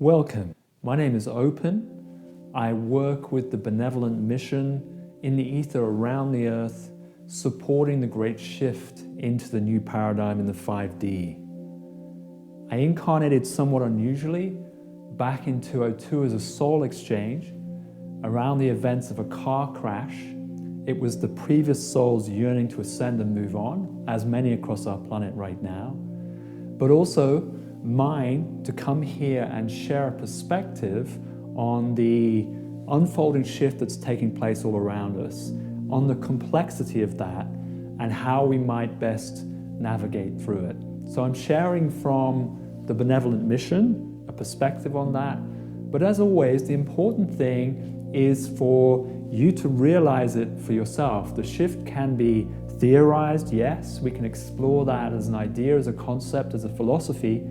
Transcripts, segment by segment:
Welcome. My name is Open. I work with the benevolent mission in the ether around the earth, supporting the great shift into the new paradigm in the 5D. I incarnated somewhat unusually back in 2002 as a soul exchange around the events of a car crash. It was the previous soul's yearning to ascend and move on, as many across our planet right now, but also mine to come here and share a perspective on the unfolding shift that's taking place all around us, on the complexity of that and how we might best navigate through it. So I'm sharing from the benevolent mission, a perspective on that, but as always, the important thing is for you to realize it for yourself. The shift can be theorized, yes, we can explore that as an idea, as a concept, as a philosophy,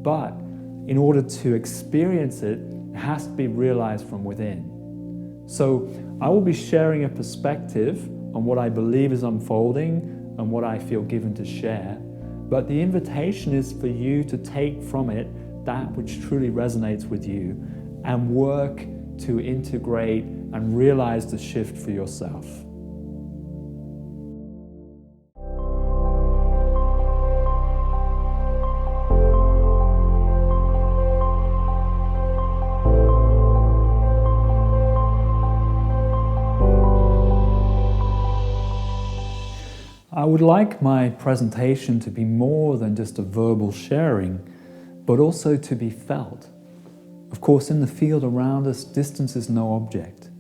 but in order to experience it, it has to be realized from within. So I will be sharing a perspective on what I believe is unfolding and what I feel given to share, but the invitation is for you to take from it that which truly resonates with you and work to integrate and realize the shift for yourself. I would like my presentation to be more than just a verbal sharing, but also to be felt. Of course, in the field around us, distance is no object.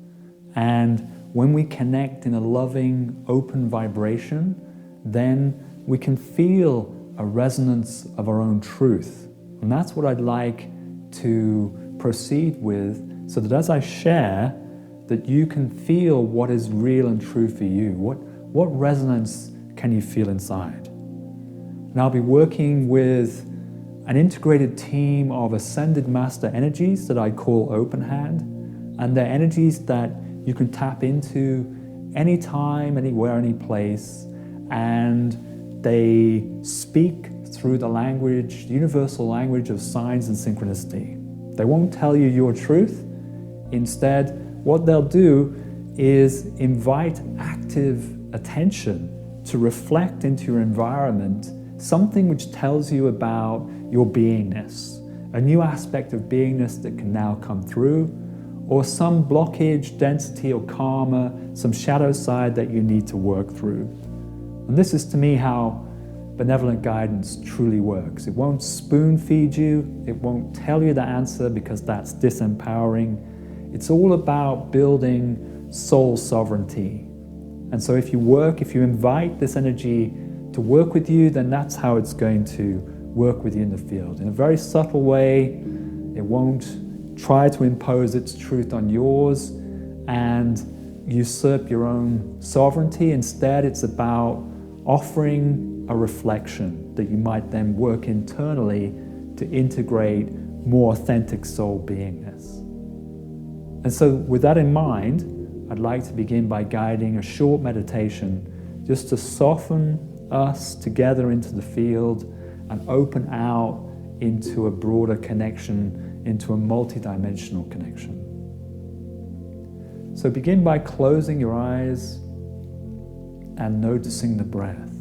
And when we connect in a loving, open vibration, then we can feel a resonance of our own truth. And that's what I'd like to proceed with, so that as I share, that you can feel what is real and true for you. What resonance can you feel inside? And I'll be working with an integrated team of ascended master energies that I call Openhand, and they're energies that you can tap into anytime, anywhere, any place, and they speak through the language, universal language of signs and synchronicity. They won't tell you your truth. Instead, what they'll do is invite active attention to reflect into your environment something which tells you about your beingness, a new aspect of beingness that can now come through, or some blockage, density, or karma, some shadow side that you need to work through. And this is to me how benevolent guidance truly works. It won't spoon feed you, it won't tell you the answer because that's disempowering. It's all about building soul sovereignty. And so if you invite this energy to work with you, then that's how it's going to work with you in the field. In a very subtle way, it won't try to impose its truth on yours and usurp your own sovereignty. Instead, it's about offering a reflection that you might then work internally to integrate more authentic soul beingness. And so with that in mind, I'd like to begin by guiding a short meditation just to soften us together into the field and open out into a broader connection, into a multidimensional connection. So begin by closing your eyes and noticing the breath.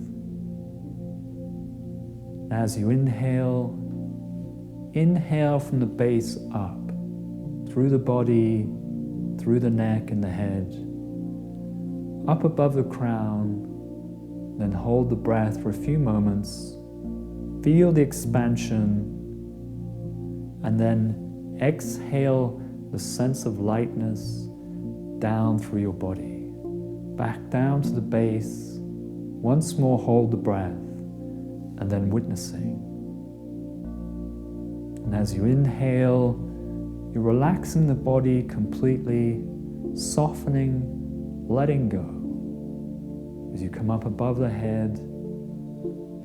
As you inhale from the base up, through the body, through the neck and the head, up above the crown, then hold the breath for a few moments, feel the expansion, and then exhale the sense of lightness down through your body, back down to the base. Once more hold the breath, and then witnessing. And as you inhale, you're relaxing the body completely, softening, letting go. As you come up above the head,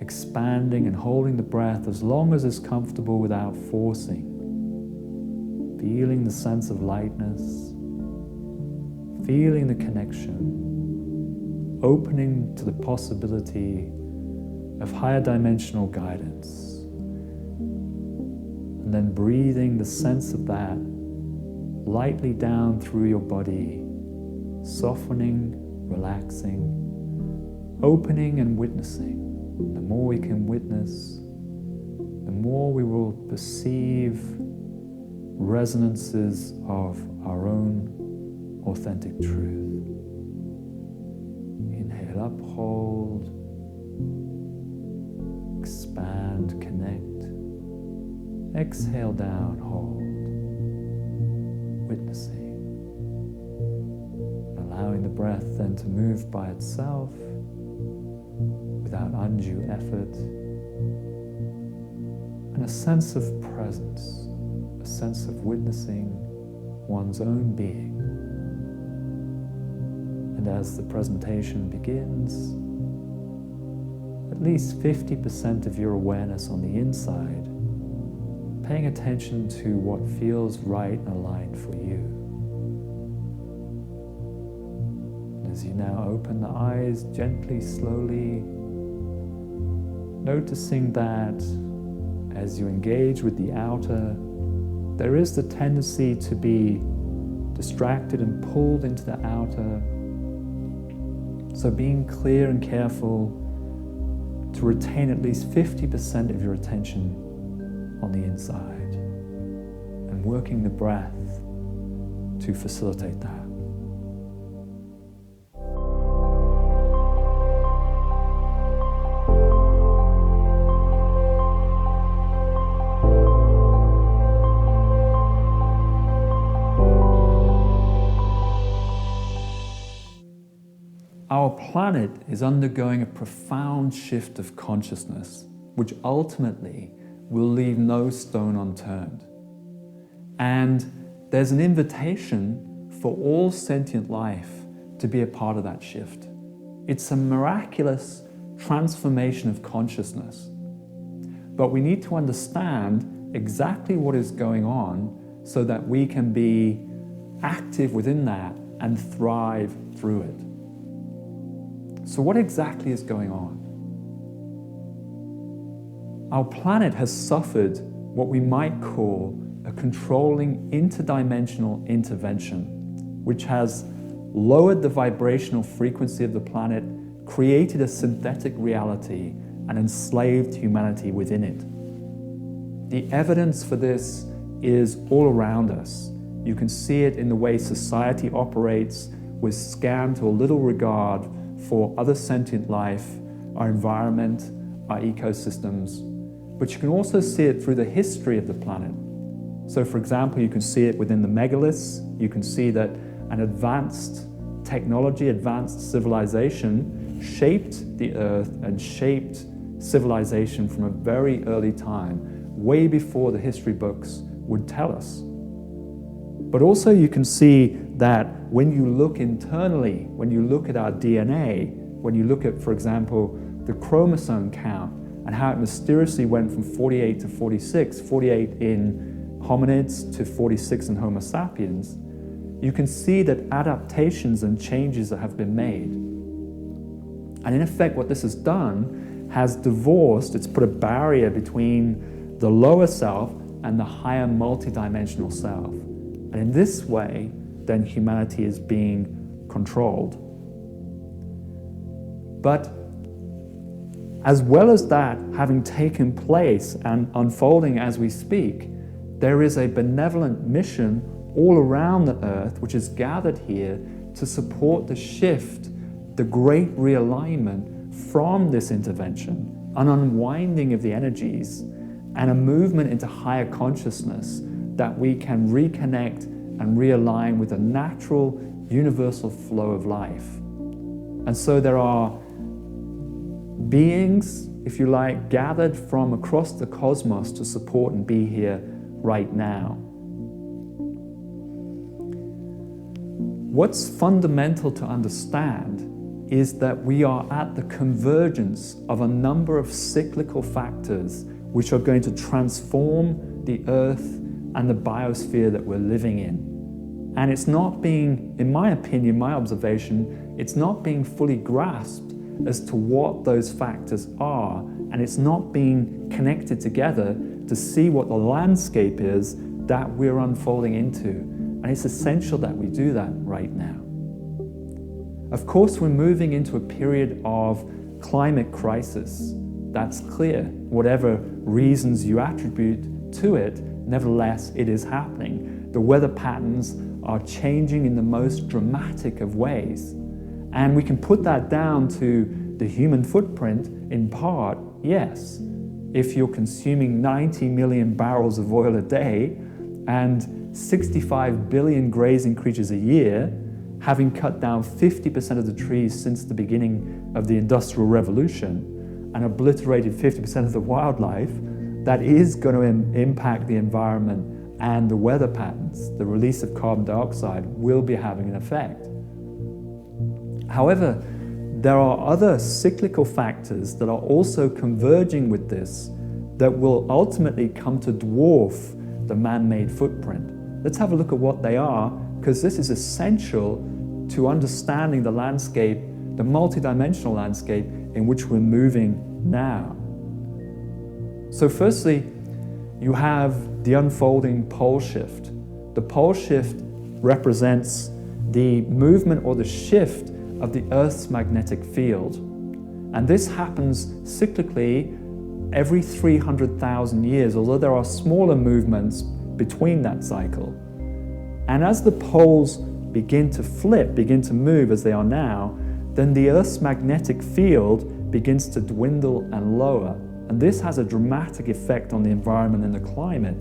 expanding and holding the breath as long as it's comfortable without forcing. Feeling the sense of lightness, feeling the connection, opening to the possibility of higher dimensional guidance. And then breathing the sense of that lightly down through your body, softening, relaxing, opening and witnessing. The more we can witness, the more we will perceive resonances of our own authentic truth. Inhale up, hold, expand, connect. Exhale down, hold, witnessing. Allowing the breath then to move by itself without undue effort. And a sense of presence, a sense of witnessing one's own being. And as the presentation begins, at least 50% of your awareness on the inside, paying attention to what feels right and aligned for you. As you now open the eyes gently, slowly, noticing that as you engage with the outer, there is the tendency to be distracted and pulled into the outer. So being clear and careful to retain at least 50% of your attention on the inside and working the breath to facilitate that. Our planet is undergoing a profound shift of consciousness, which ultimately will leave no stone unturned. And there's an invitation for all sentient life to be a part of that shift. It's a miraculous transformation of consciousness. But we need to understand exactly what is going on so that we can be active within that and thrive through it. So what exactly is going on? Our planet has suffered what we might call a controlling interdimensional intervention, which has lowered the vibrational frequency of the planet, created a synthetic reality, and enslaved humanity within it. The evidence for this is all around us. You can see it in the way society operates with scant or little regard for other sentient life, our environment, our ecosystems. But you can also see it through the history of the planet. So for example, you can see it within the megaliths. You can see that an advanced technology, advanced civilization shaped the earth and shaped civilization from a very early time, way before the history books would tell us. But also you can see that when you look internally, when you look at our DNA, when you look at, for example, the chromosome count and how it mysteriously went from 48 to 46, 48 in hominids to 46 in Homo sapiens, you can see that adaptations and changes that have been made. And in effect, what this has done has divorced, it's put a barrier between the lower self and the higher multidimensional self. And in this way, then humanity is being controlled. But as well as that having taken place and unfolding as we speak, there is a benevolent mission all around the earth which is gathered here to support the shift, the great realignment from this intervention, an unwinding of the energies, and a movement into higher consciousness that we can reconnect and realign with the natural, universal flow of life. And so there are beings, if you like, gathered from across the cosmos to support and be here right now. What's fundamental to understand is that we are at the convergence of a number of cyclical factors which are going to transform the earth and the biosphere that we're living in. And it's not being, in my opinion, my observation, it's not being fully grasped as to what those factors are, and it's not being connected together to see what the landscape is that we're unfolding into. And it's essential that we do that right now. Of course, we're moving into a period of climate crisis. That's clear. Whatever reasons you attribute to it, nevertheless, it is happening. The weather patterns are changing in the most dramatic of ways. And we can put that down to the human footprint in part, yes. If you're consuming 90 million barrels of oil a day and 65 billion grazing creatures a year, having cut down 50% of the trees since the beginning of the Industrial Revolution and obliterated 50% of the wildlife, that is going to impact the environment and the weather patterns. The release of carbon dioxide will be having an effect. However, there are other cyclical factors that are also converging with this that will ultimately come to dwarf the man-made footprint. Let's have a look at what they are, because this is essential to understanding the landscape, the multidimensional landscape in which we're moving now. So firstly, you have the unfolding pole shift. The pole shift represents the movement or the shift of the Earth's magnetic field. And this happens cyclically every 300,000 years, although there are smaller movements between that cycle. And as the poles begin to flip, begin to move as they are now, then the Earth's magnetic field begins to dwindle and lower. And this has a dramatic effect on the environment and the climate.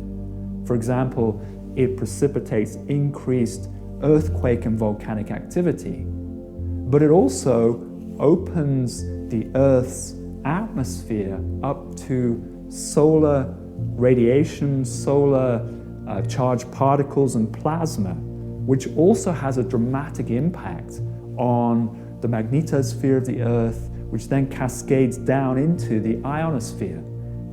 For example, it precipitates increased earthquake and volcanic activity. But it also opens the Earth's atmosphere up to solar radiation, solar charged particles and plasma, which also has a dramatic impact on the magnetosphere of the Earth, which then cascades down into the ionosphere.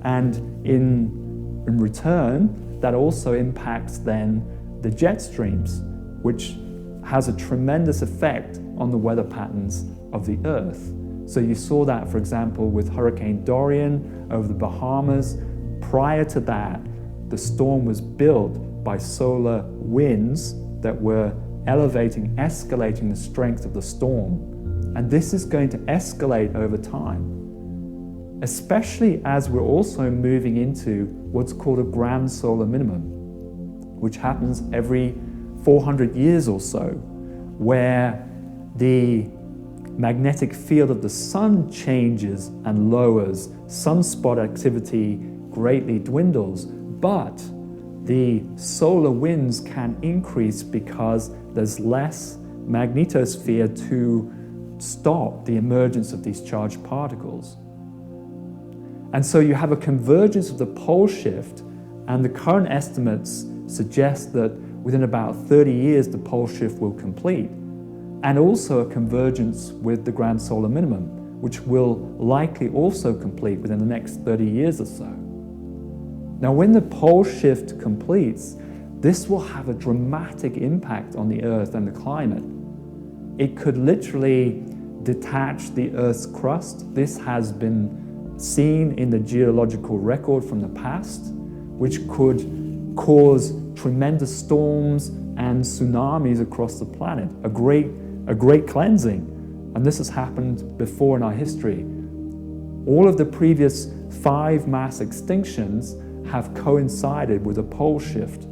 And in return, that also impacts then the jet streams, which has a tremendous effect on the weather patterns of the Earth. So you saw that, for example, with Hurricane Dorian over the Bahamas. Prior to that, the storm was built by solar winds that were elevating, escalating the strength of the storm. And this is going to escalate over time, especially as we're also moving into what's called a grand solar minimum, which happens every 400 years or so, where the magnetic field of the sun changes and lowers, sunspot activity greatly dwindles, but the solar winds can increase because there's less magnetosphere to stop the emergence of these charged particles. And so you have a convergence of the pole shift, and the current estimates suggest that within about 30 years the pole shift will complete, and also a convergence with the grand solar minimum, which will likely also complete within the next 30 years or so. Now, when the pole shift completes, this will have a dramatic impact on the Earth and the climate. It could literally detach the Earth's crust. This has been seen in the geological record from the past, which could cause tremendous storms and tsunamis across the planet, a great cleansing. And this has happened before in our history. All of the previous 5 mass extinctions have coincided with a pole shift.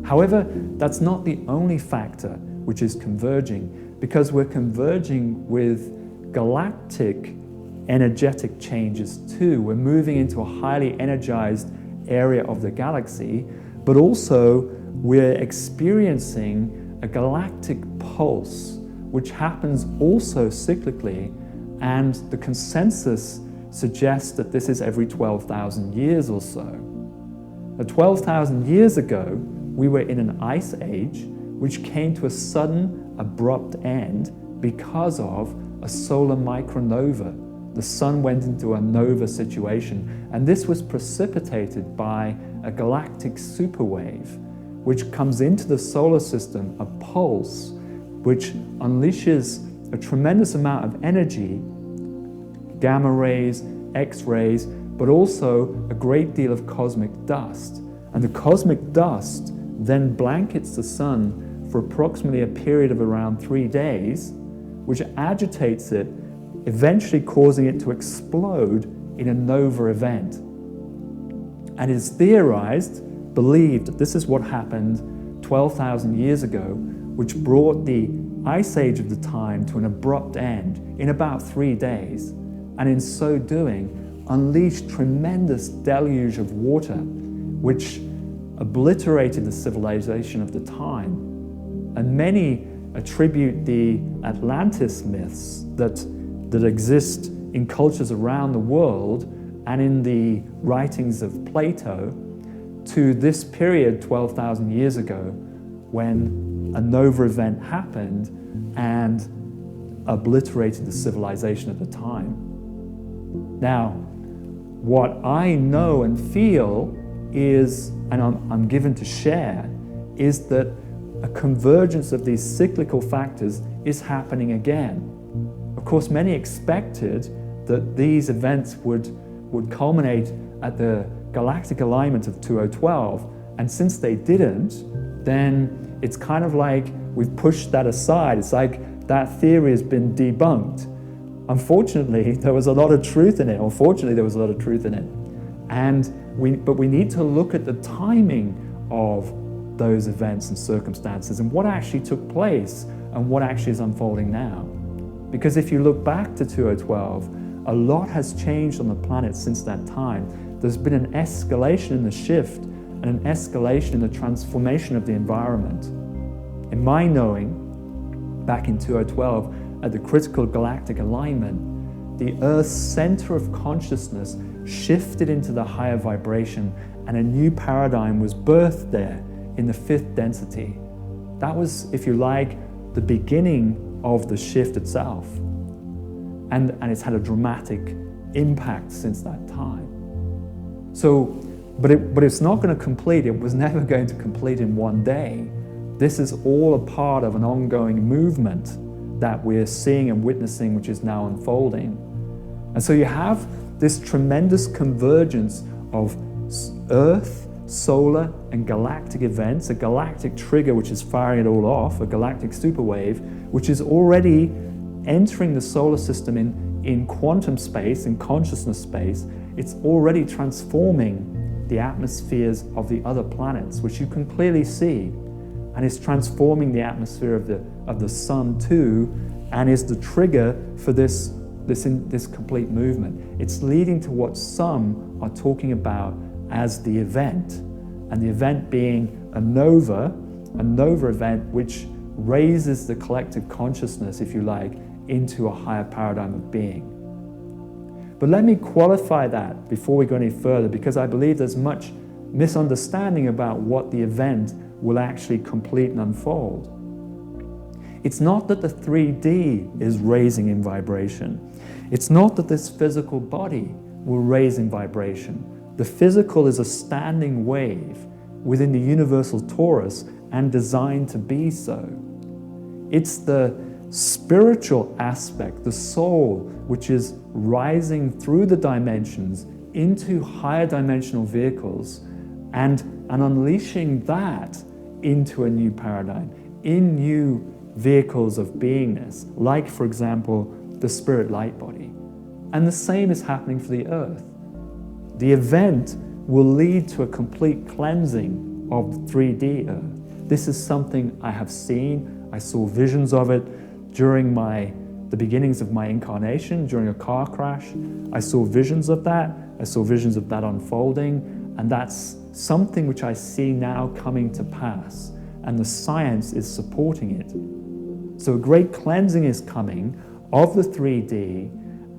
However, that's not the only factor which is converging, because we're converging with galactic energetic changes too. We're moving into a highly energized area of the galaxy, but also we're experiencing a galactic pulse, which happens also cyclically, and the consensus suggests that this is every 12,000 years or so. Now, 12,000 years ago, we were in an ice age, which came to a sudden, abrupt end because of a solar micronova. The sun went into a nova situation, and this was precipitated by a galactic superwave, which comes into the solar system, a pulse, which unleashes a tremendous amount of energy, gamma rays, X-rays, but also a great deal of cosmic dust. And the cosmic dust then blankets the sun for approximately a period of around 3 days, which agitates it, eventually causing it to explode in a nova event. And it is theorized, believed, that this is what happened 12,000 years ago, which brought the ice age of the time to an abrupt end in about 3 days, and in so doing unleashed tremendous deluge of water, which obliterated the civilization of the time. And many attribute the Atlantis myths that exist in cultures around the world and in the writings of Plato to this period 12,000 years ago, when a nova event happened and obliterated the civilization at the time. Now, what I know and feel is, and I'm given to share, is that a convergence of these cyclical factors is happening again. Of course, many expected that these events would culminate at the galactic alignment of 2012, and since they didn't, then it's kind of like we've pushed that aside. It's like that theory has been debunked. Unfortunately, there was a lot of truth in it. Unfortunately, there was a lot of truth in it. But we need to look at the timing of those events and circumstances and what actually took place and what actually is unfolding now. Because if you look back to 2012, a lot has changed on the planet since that time. There's been an escalation in the shift and an escalation in the transformation of the environment. In my knowing, back in 2012, at the critical galactic alignment, the Earth's center of consciousness shifted into the higher vibration, and a new paradigm was birthed there in the 5th density. That was, if you like, the beginning of the shift itself. And it's had a dramatic impact since that time. So, but it's not going to complete. It was never going to complete in one day. This is all a part of an ongoing movement that we're seeing and witnessing, which is now unfolding. And so you have this tremendous convergence of Earth, solar, and galactic events, a galactic trigger which is firing it all off, a galactic superwave, which is already entering the solar system in quantum space, in consciousness space. It's already transforming the atmospheres of the other planets, which you can clearly see, and it's transforming the atmosphere of the sun too, and is the trigger for this complete movement. It's leading to what some are talking about as the event, and the event being a nova event which raises the collective consciousness, if you like, into a higher paradigm of being. But let me qualify that before we go any further, because I believe there's much misunderstanding about what the event will actually complete and unfold. It's not that the 3D is raising in vibration. It's not that this physical body will raise in vibration. The physical is a standing wave within the universal torus and designed to be so. It's the spiritual aspect, the soul, which is rising through the dimensions into higher dimensional vehicles and unleashing that into a new paradigm, in new vehicles of beingness, like, for example, the spirit light body. And the same is happening for the Earth. The event will lead to a complete cleansing of 3D Earth. This is something I have seen. I saw visions of it during the beginnings of my incarnation, during a car crash. I saw visions of that. I saw visions of that unfolding, and that's something which I see now coming to pass, and the science is supporting it. So a great cleansing is coming of the 3D,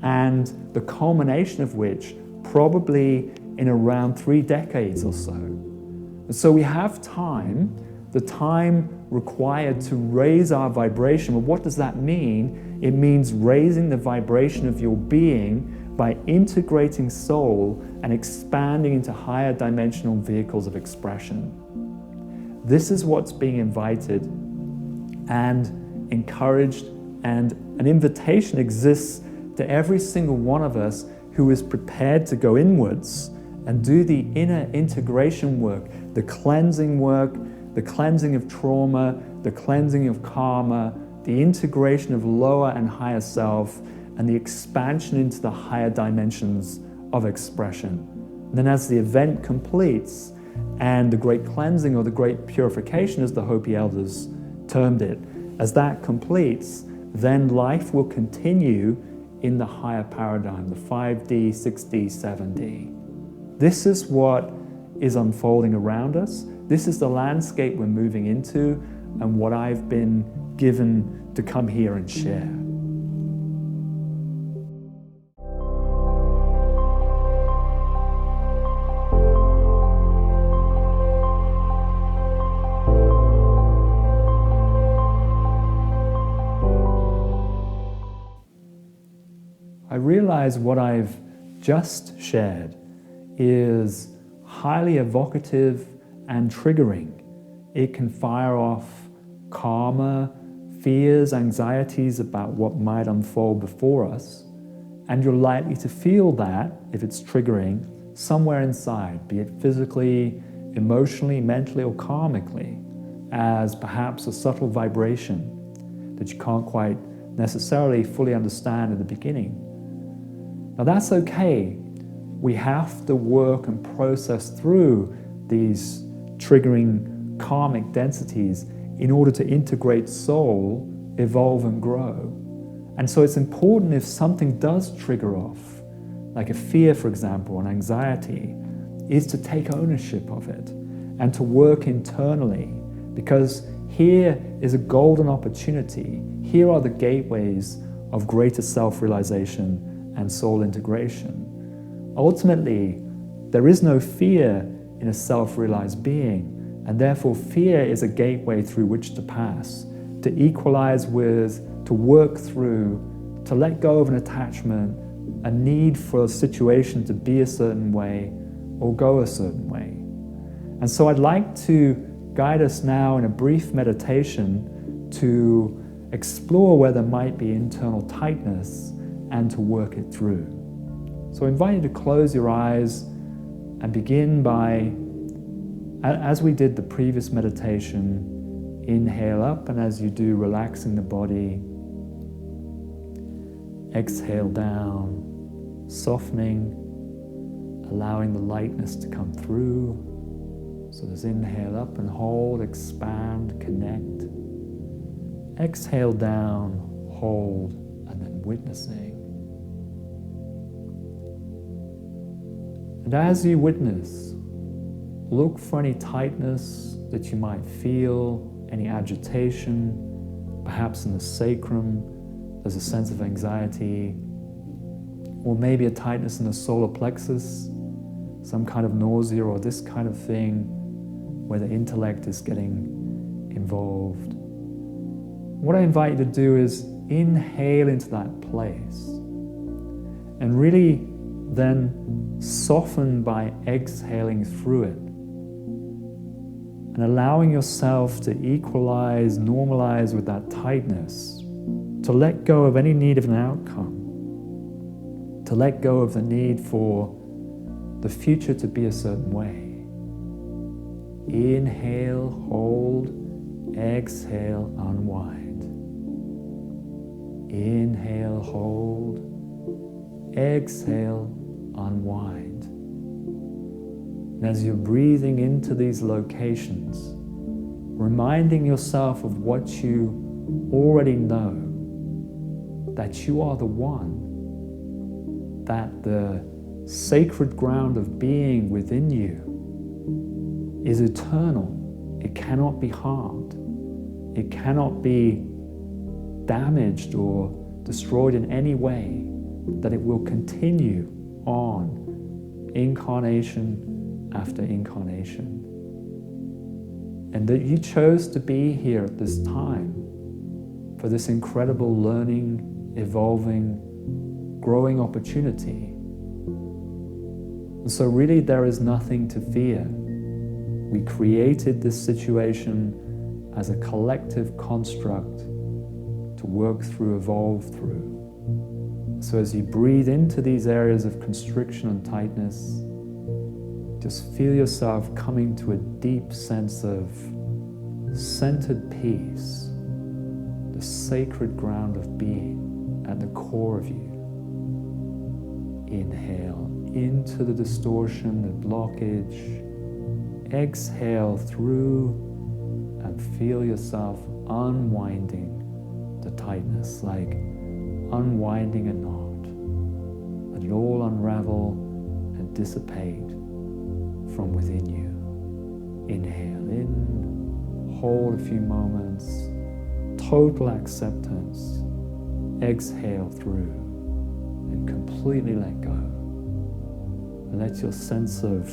and the culmination of which probably in around 3 decades or so. And so we have time, the time required to raise our vibration. Well, what does that mean? It means raising the vibration of your being by integrating soul and expanding into higher dimensional vehicles of expression. This is what's being invited and encouraged, and an invitation exists to every single one of us who is prepared to go inwards and do the inner integration work, the cleansing of trauma, the cleansing of karma, the integration of lower and higher self, and the expansion into the higher dimensions of expression. And then as the event completes, and the great cleansing or the great purification, as the Hopi elders termed it, as that completes, then life will continue in the higher paradigm, the 5D, 6D, 7D. This is what is unfolding around us. This is the landscape we're moving into, and what I've been given to come here and share. I realize what I've just shared is highly evocative and triggering. It can fire off karma, fears, anxieties about what might unfold before us, and you're likely to feel that, if it's triggering, somewhere inside, be it physically, emotionally, mentally, or karmically, as perhaps a subtle vibration that you can't quite necessarily fully understand at the beginning. Now that's okay. We have to work and process through these triggering karmic densities in order to integrate soul, evolve and grow. And so it's important, if something does trigger off, like a fear, for example, an anxiety, is to take ownership of it and to work internally, because here is a golden opportunity. Here are the gateways of greater self-realization and soul integration. Ultimately, there is no fear in a self-realized being, and therefore fear is a gateway through which to pass, to equalize with, to work through, to let go of an attachment, a need for a situation to be a certain way or go a certain way. And so I'd like to guide us now in a brief meditation to explore where there might be internal tightness and to work it through. So I invite you to close your eyes and begin by, as we did the previous meditation, inhale up, and as you do, relaxing the body. Exhale down, softening, allowing the lightness to come through. So there's inhale up and hold, expand, connect. Exhale down, hold, and then witnessing. And as you witness, look for any tightness that you might feel, any agitation, perhaps in the sacrum, there's a sense of anxiety, or maybe a tightness in the solar plexus, some kind of nausea or this kind of thing, where the intellect is getting involved. What I invite you to do is inhale into that place and really then soften by exhaling through it and allowing yourself to equalize, normalize with that tightness, to let go of any need of an outcome, to let go of the need for the future to be a certain way. Inhale, hold, exhale, unwind. Inhale, hold, exhale, unwind. And as you're breathing into these locations, reminding yourself of what you already know, that you are the one, that the sacred ground of being within you is eternal. It cannot be harmed. It cannot be damaged or destroyed in any way, that it will continue on incarnation after incarnation. And that you chose to be here at this time for this incredible learning, evolving, growing opportunity. And so really there is nothing to fear. We created this situation as a collective construct to work through, evolve through. So as you breathe into these areas of constriction and tightness, just feel yourself coming to a deep sense of centered peace, the sacred ground of being at the core of you. Inhale into the distortion, the blockage. Exhale through and feel yourself unwinding the tightness, like unwinding a knot. Let it all unravel and dissipate from within you. Inhale in, hold a few moments, total acceptance. Exhale through and completely let go. And let your sense of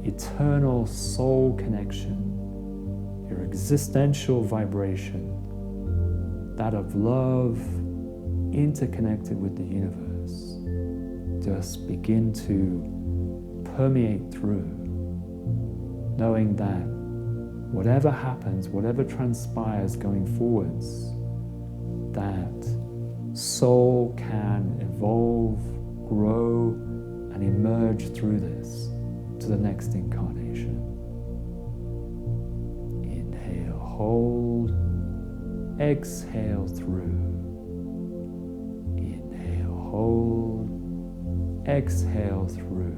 eternal soul connection, your existential vibration, that of love interconnected with the universe, just begin to permeate through, knowing that whatever happens, whatever transpires going forwards, that soul can evolve, grow, and emerge through this to the next incarnation. Inhale, hold, exhale through. Inhale, hold, exhale through.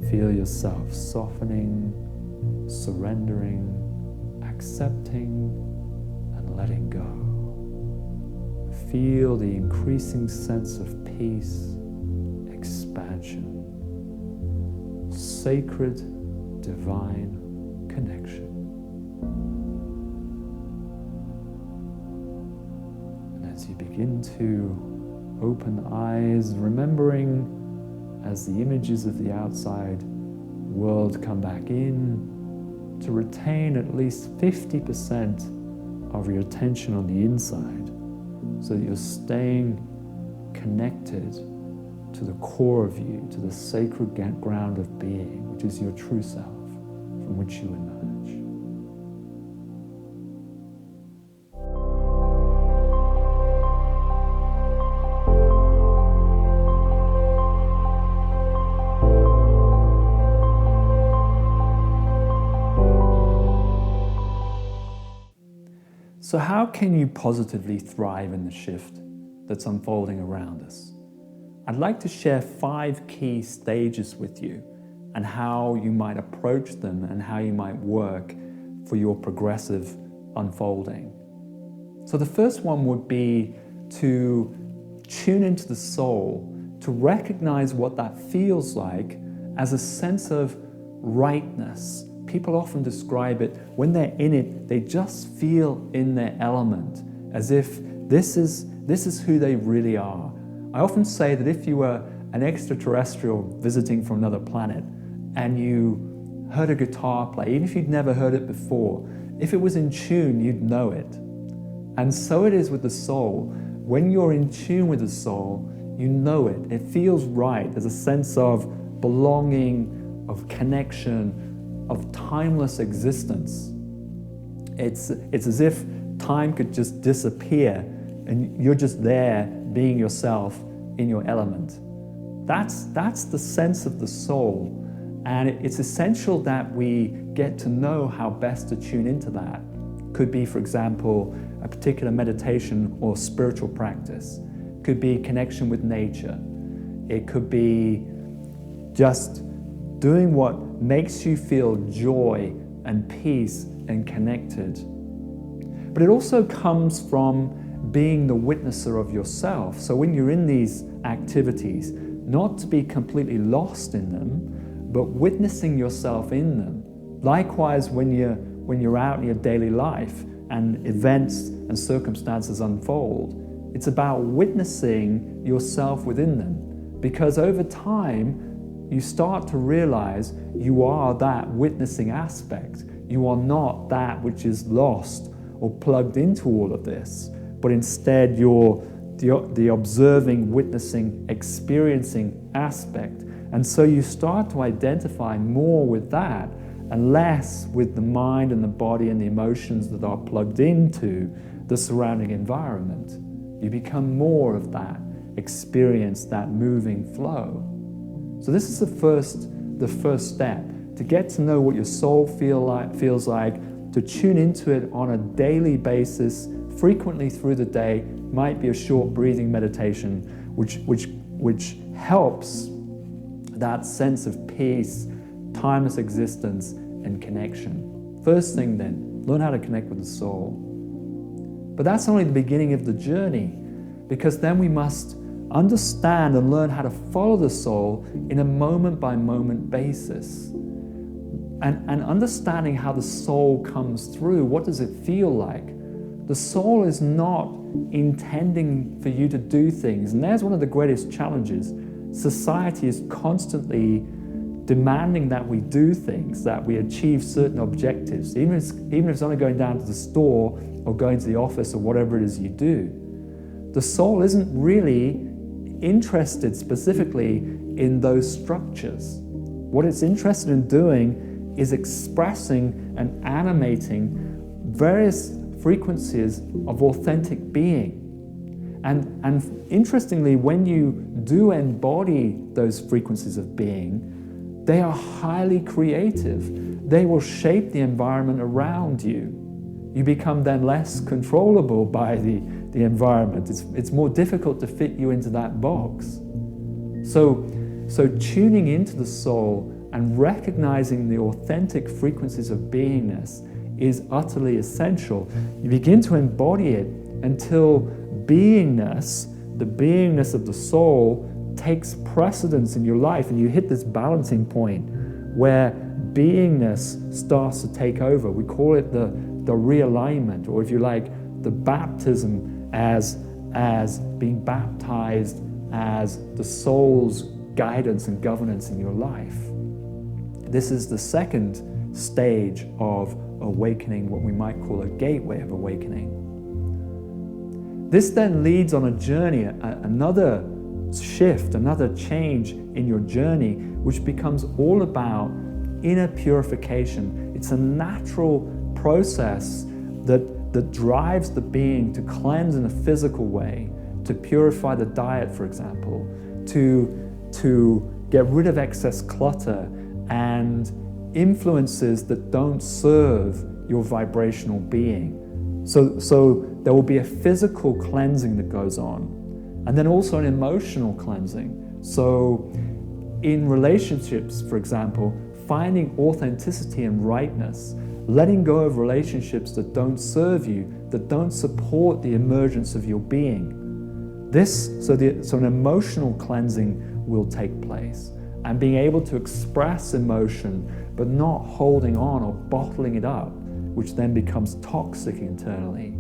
Feel yourself softening, surrendering, accepting, and letting go. Feel the increasing sense of peace, expansion, sacred, divine connection. And as you begin to open the eyes, remembering as the images of the outside world come back in, to retain at least 50% of your attention on the inside, so that you're staying connected to the core of you, to the sacred ground of being, which is your true self, from which you emerge. So how can you positively thrive in the shift that's unfolding around us? I'd like to share 5 key stages with you and how you might approach them and how you might work for your progressive unfolding. So the first one would be to tune into the soul, to recognize what that feels like as a sense of rightness. People often describe it, when they're in it, they just feel in their element, as if this is who they really are. I often say that if you were an extraterrestrial visiting from another planet and you heard a guitar play, even if you'd never heard it before, if it was in tune, you'd know it. And so it is with the soul. When you're in tune with the soul, you know it. It feels right. There's a sense of belonging, of connection, of timeless existence. It's as if time could just disappear and you're just there being yourself in your element. That's the sense of the soul, and it's essential that we get to know how best to tune into that. Could be, for example, a particular meditation or spiritual practice. Could be connection with nature. It could be just doing what makes you feel joy and peace and connected. But it also comes from being the witnesser of yourself. So when you're in these activities, not to be completely lost in them, but witnessing yourself in them. Likewise, when you're out in your daily life and events and circumstances unfold, it's about witnessing yourself within them. Because over time, you start to realize you are that witnessing aspect. You are not that which is lost or plugged into all of this, but instead you're the observing, witnessing, experiencing aspect. And so you start to identify more with that and less with the mind and the body and the emotions that are plugged into the surrounding environment. You become more of that experience, that moving flow. So this is the first step, to get to know what your soul feels like, to tune into it on a daily basis, frequently through the day. Might be a short breathing meditation, which helps that sense of peace, timeless existence, and connection. First thing then, learn how to connect with the soul. But that's only the beginning of the journey, because then we must understand and learn how to follow the soul in a moment-by-moment basis. And understanding how the soul comes through, what does it feel like? The soul is not intending for you to do things, and there's one of the greatest challenges. Society is constantly demanding that we do things, that we achieve certain objectives, even if it's only going down to the store or going to the office or whatever it is you do. The soul isn't really interested specifically in those structures. What it's interested in doing is expressing and animating various frequencies of authentic being. And interestingly, when you do embody those frequencies of being, they are highly creative. They will shape the environment around you. You become then less controllable by the environment. It's more difficult to fit you into that box. So tuning into the soul and recognizing the authentic frequencies of beingness is utterly essential. You begin to embody it until beingness, the beingness of the soul, takes precedence in your life, and you hit this balancing point where beingness starts to take over. We call it the realignment, or if you like, the baptism, as being baptized as the soul's guidance and governance in your life. This is the second stage of awakening, what we might call a gateway of awakening. This then leads on a journey, another shift, another change in your journey, which becomes all about inner purification. It's a natural process that drives the being to cleanse in a physical way, to purify the diet, for example, to get rid of excess clutter and influences that don't serve your vibrational being. So there will be a physical cleansing that goes on, and then also an emotional cleansing. So in relationships, for example, finding authenticity and rightness, letting go of relationships that don't serve you, that don't support the emergence of your being. So an emotional cleansing will take place, and being able to express emotion but not holding on or bottling it up, which then becomes toxic internally.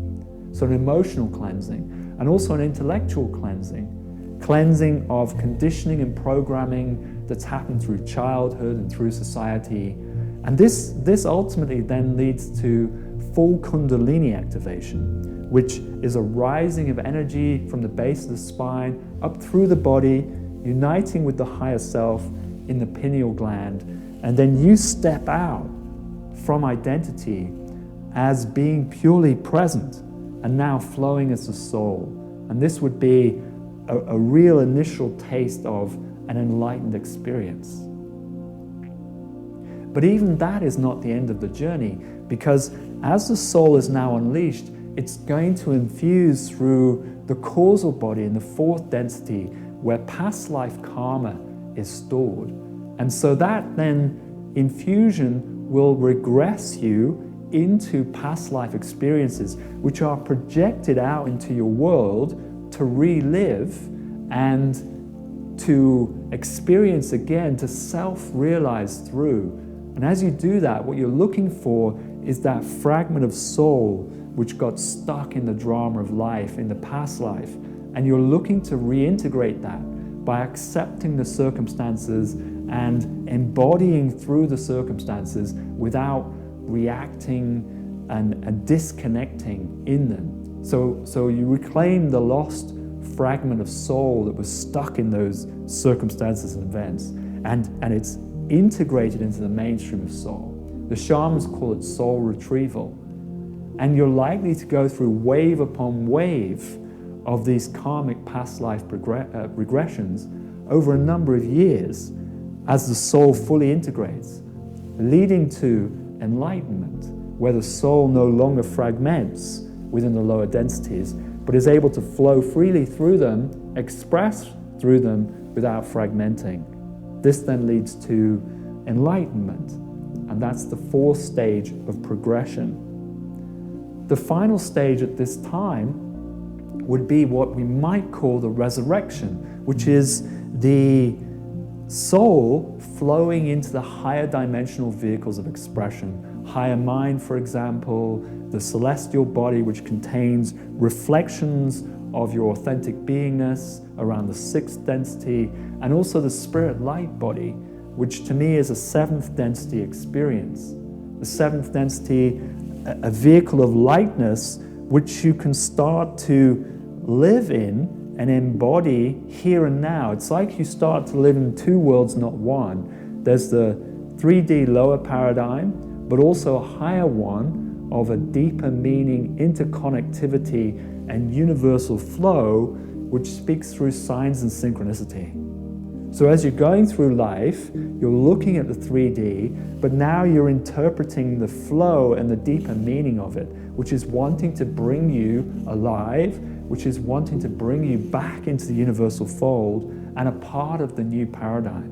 So an emotional cleansing, and also an intellectual cleansing of conditioning and programming that's happened through childhood and through society. And this ultimately then leads to full Kundalini activation, which is a rising of energy from the base of the spine up through the body, uniting with the higher self in the pineal gland. And then you step out from identity as being purely present and now flowing as the soul. And this would be a real initial taste of an enlightened experience. But even that is not the end of the journey, because as the soul is now unleashed, it's going to infuse through the causal body in the fourth density, where past life karma is stored. And so that then infusion will regress you into past life experiences, which are projected out into your world to relive and to experience again, to self-realize through. And as you do that, what you're looking for is that fragment of soul which got stuck in the drama of life, in the past life. And you're looking to reintegrate that by accepting the circumstances and embodying through the circumstances without reacting and disconnecting in them. So you reclaim the lost fragment of soul that was stuck in those circumstances and events, and it's integrated into the mainstream of soul. The shamans call it soul retrieval. And you're likely to go through wave upon wave of these karmic past life regressions over a number of years as the soul fully integrates, leading to enlightenment, where the soul no longer fragments within the lower densities, but is able to flow freely through them, express through them without fragmenting. This then leads to enlightenment, and that's the fourth stage of progression. The final stage at this time would be what we might call the resurrection, which is the soul flowing into the higher dimensional vehicles of expression. Higher mind, for example, the celestial body, which contains reflections of your authentic beingness around the sixth density, and also the spirit light body, which to me is a seventh density experience. The seventh density, a vehicle of lightness, which you can start to live in and embody here and now. It's like you start to live in two worlds, not one. There's the 3D lower paradigm, but also a higher one of a deeper meaning, interconnectivity, and universal flow, which speaks through signs and synchronicity. So as you're going through life, you're looking at the 3D, but now you're interpreting the flow and the deeper meaning of it, which is wanting to bring you alive, which is wanting to bring you back into the universal fold and a part of the new paradigm.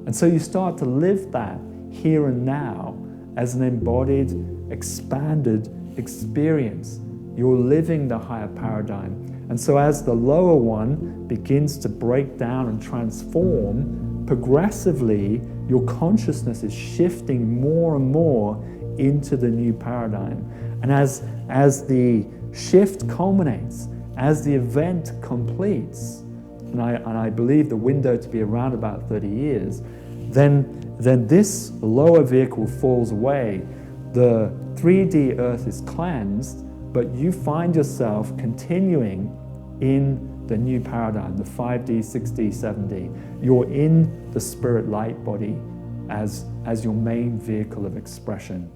And so you start to live that here and now as an embodied, expanded experience. You're living the higher paradigm. And so as the lower one begins to break down and transform, progressively your consciousness is shifting more and more into the new paradigm. And as the shift culminates, as the event completes, and I believe the window to be around about 30 years, then this lower vehicle falls away. The 3D earth is cleansed, but you find yourself continuing in the new paradigm, the 5D, 6D, 7D. You're in the spirit light body as your main vehicle of expression.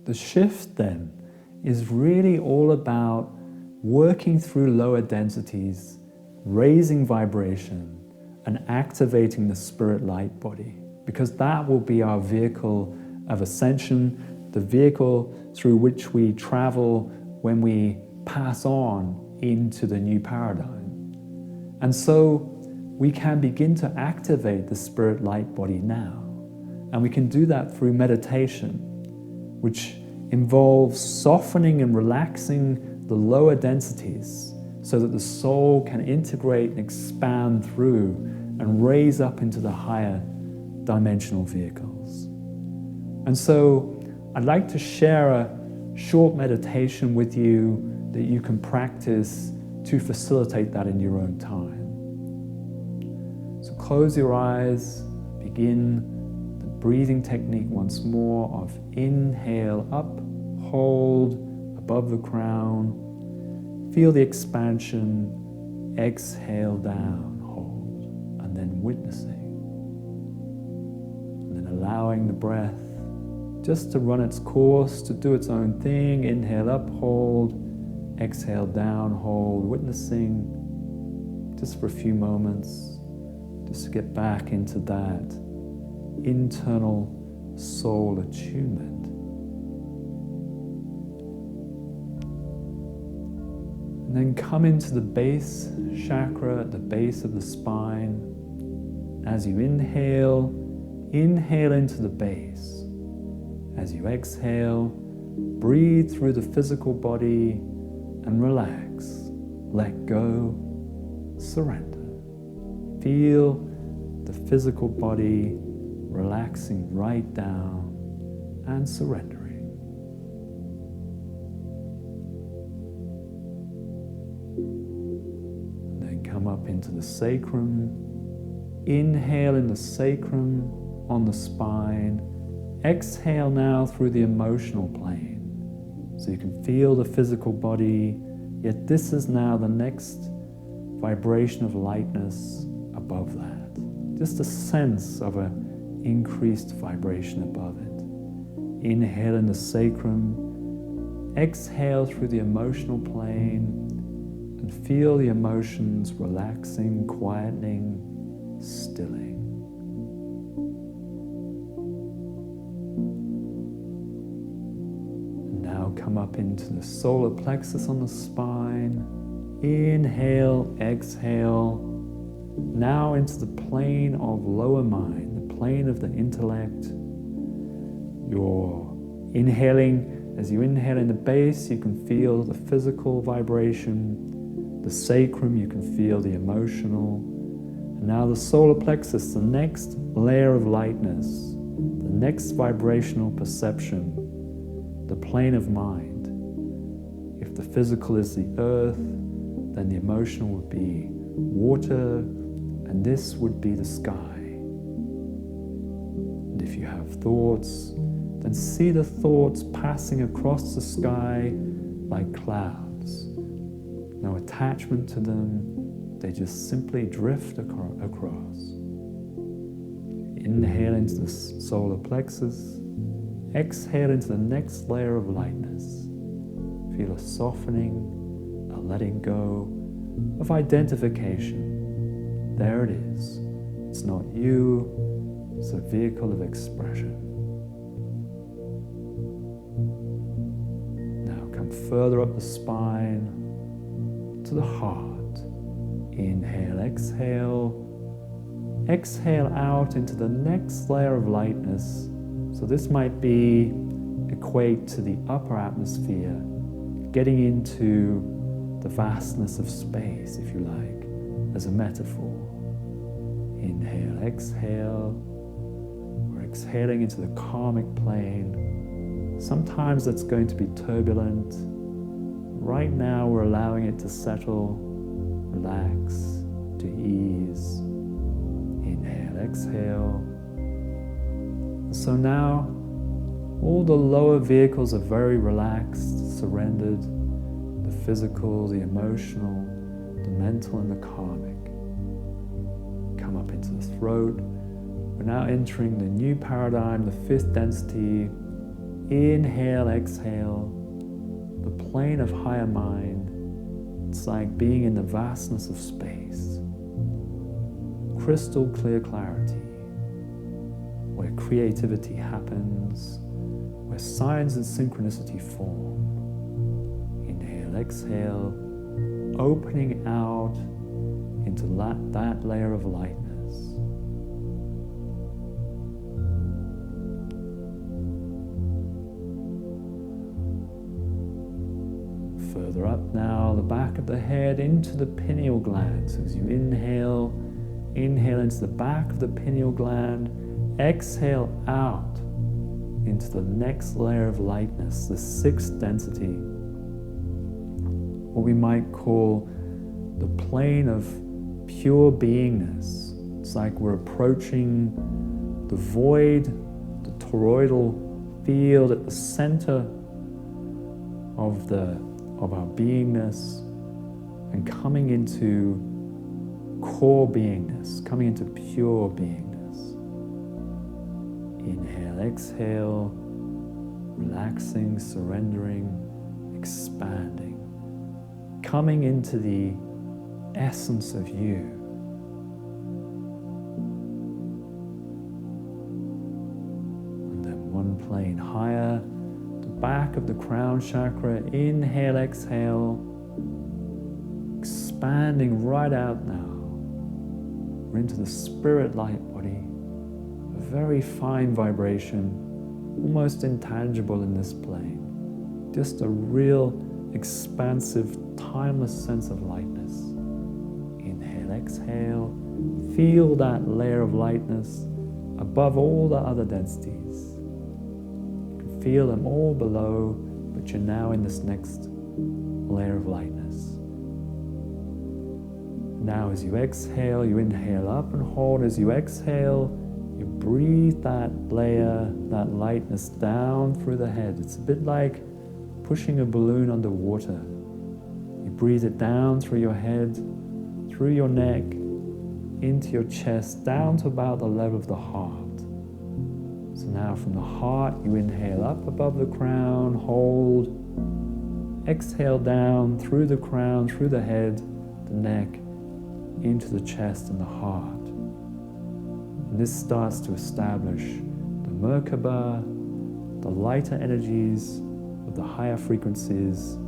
The shift then is really all about working through lower densities, raising vibration, and activating the spirit light body, because that will be our vehicle of ascension, the vehicle through which we travel when we pass on into the new paradigm. And so we can begin to activate the spirit light body now. And we can do that through meditation, which involves softening and relaxing the lower densities so that the soul can integrate and expand through and raise up into the higher dimensional vehicles. And so I'd like to share a short meditation with you that you can practice to facilitate that in your own time. So close your eyes, begin the breathing technique once more of inhale up, hold above the crown, feel the expansion, exhale down, hold, and then witnessing. And then allowing the breath just to run its course, to do its own thing. Inhale up, hold, exhale down, hold, witnessing just for a few moments, just to get back into that internal soul attunement. And then come into the base chakra at the base of the spine. As you inhale, inhale into the base. As you exhale, breathe through the physical body and relax. Let go, surrender. Feel the physical body relaxing right down and surrendering. Come up into the sacrum. Inhale in the sacrum on the spine. Exhale now through the emotional plane. So you can feel the physical body, yet this is now the next vibration of lightness above that. Just a sense of an increased vibration above it. Inhale in the sacrum, exhale through the emotional plane, and feel the emotions relaxing, quietening, stilling. And now come up into the solar plexus on the spine. Inhale, exhale. Now into the plane of lower mind, the plane of the intellect. You're inhaling. As you inhale in the base, you can feel the physical vibration. The sacrum, you can feel the emotional. And now the solar plexus, the next layer of lightness, the next vibrational perception, the plane of mind. If the physical is the earth, then the emotional would be water, and this would be the sky. And if you have thoughts, then see the thoughts passing across the sky like clouds. No attachment to them, they just simply drift across. Inhale into the solar plexus, exhale into the next layer of lightness. Feel a softening, a letting go of identification. There it is. It's not you, it's a vehicle of expression. Now come further up the spine, to the heart. Inhale, exhale. Exhale out into the next layer of lightness. So this might be equate to the upper atmosphere, getting into the vastness of space, if you like, as a metaphor. Inhale, exhale. We're exhaling into the karmic plane. Sometimes that's going to be turbulent. Right now we're allowing it to settle, relax, to ease. Inhale, exhale. So now all the lower vehicles are very relaxed, surrendered. The physical, the emotional, the mental and the karmic. Come up into the throat. We're now entering the new paradigm, the fifth density. Inhale, exhale. The plane of higher mind. It's like being in the vastness of space. Crystal clear clarity. Where creativity happens. Where signs and synchronicity form. Inhale, exhale. Opening out into that layer of lightness. Further up now, the back of the head into the pineal gland. So as you inhale, inhale into the back of the pineal gland, exhale out into the next layer of lightness, the sixth density, what we might call the plane of pure beingness. It's like we're approaching the void, the toroidal field at the center of our beingness, and coming into core beingness, coming into pure beingness. Inhale, exhale, relaxing, surrendering, expanding, coming into the essence of you. And then one plane higher, back of the crown chakra. Inhale, exhale, expanding right out now. We're into the spirit light body, a very fine vibration, almost intangible in this plane. Just a real expansive, timeless sense of lightness. Inhale, exhale, feel that layer of lightness above all the other densities. Feel them all below, but you're now in this next layer of lightness. Now as you exhale, you inhale up and hold. As you exhale, you breathe that layer, that lightness down through the head. It's a bit like pushing a balloon underwater. You breathe it down through your head, through your neck, into your chest, down to about the level of the heart. So now from the heart, you inhale up above the crown, hold, exhale down through the crown, through the head, the neck, into the chest and the heart. And this starts to establish the Merkaba, the lighter energies of the higher frequencies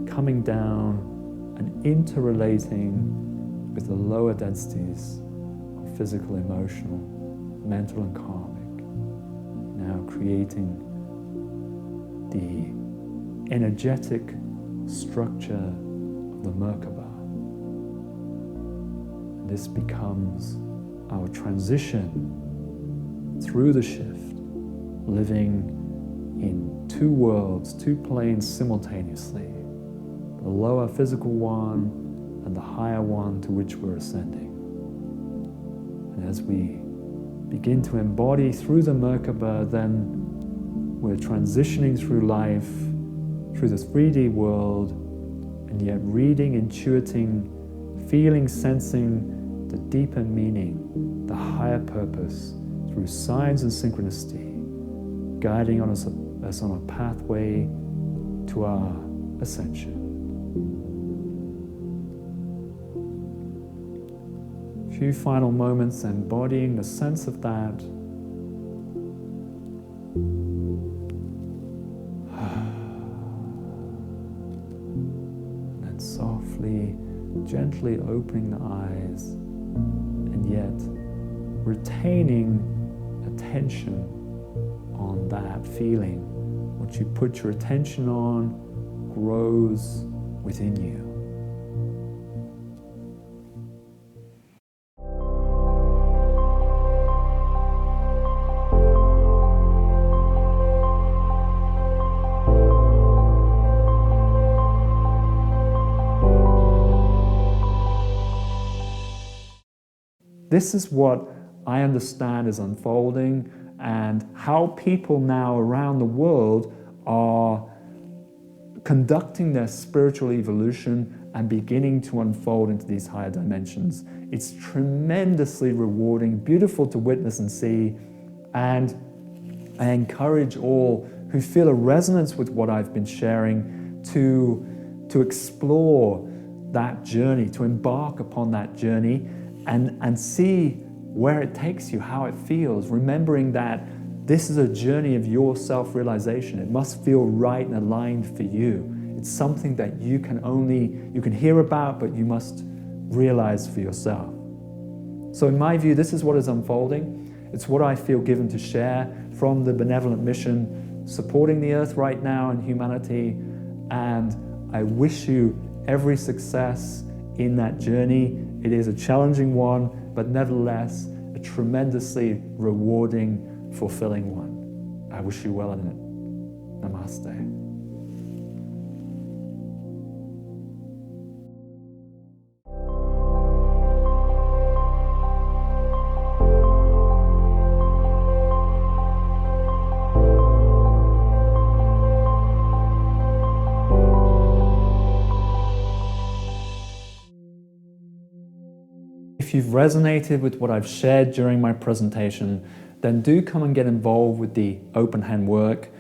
coming down and interrelating with the lower densities of physical, emotional, mental and karmic. Now creating the energetic structure of the Merkaba. This becomes our transition through the shift, living in two worlds, two planes simultaneously, the lower physical one and the higher one to which we're ascending. And as we begin to embody through the Merkaba, then we're transitioning through life, through this 3D world, and yet reading, intuiting, feeling, sensing the deeper meaning, the higher purpose, through signs and synchronicity, guiding us on a pathway to our ascension. A few final moments embodying the sense of that. And then softly, gently opening the eyes, and yet retaining attention on that feeling. What you put your attention on grows within you. This is what I understand is unfolding, and how people now around the world are conducting their spiritual evolution and beginning to unfold into these higher dimensions. It's tremendously rewarding, beautiful to witness and see, and I encourage all who feel a resonance with what I've been sharing to explore that journey, to embark upon that journey and see where it takes you, how it feels, remembering that this is a journey of your self-realization. It must feel right and aligned for you. It's something that you can hear about, but you must realize for yourself. So in my view, this is what is unfolding. It's what I feel given to share from the benevolent mission supporting the earth right now and humanity. And I wish you every success in that journey. It is a challenging one, but nevertheless, a tremendously rewarding, fulfilling one. I wish you well in it. Namaste. If you've resonated with what I've shared during my presentation, then do come and get involved with the Openhand work.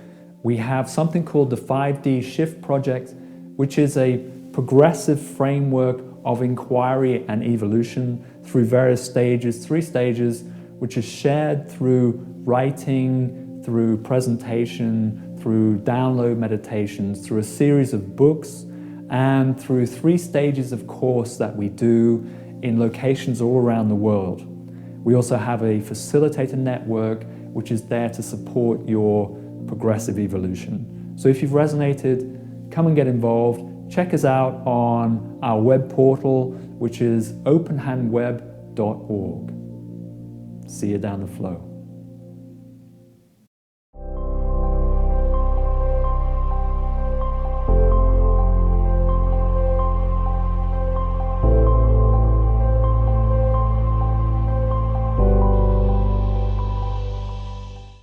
We have something called the 5D Shift Project, which is a progressive framework of inquiry and evolution through various stages, 3 stages, which is shared through writing, through presentation, through download meditations, through a series of books, and through 3 stages of course that we do in locations all around the world. We also have a facilitator network which is there to support your progressive evolution. So if you've resonated, come and get involved. Check us out on our web portal, which is openhandweb.org. See you down the flow.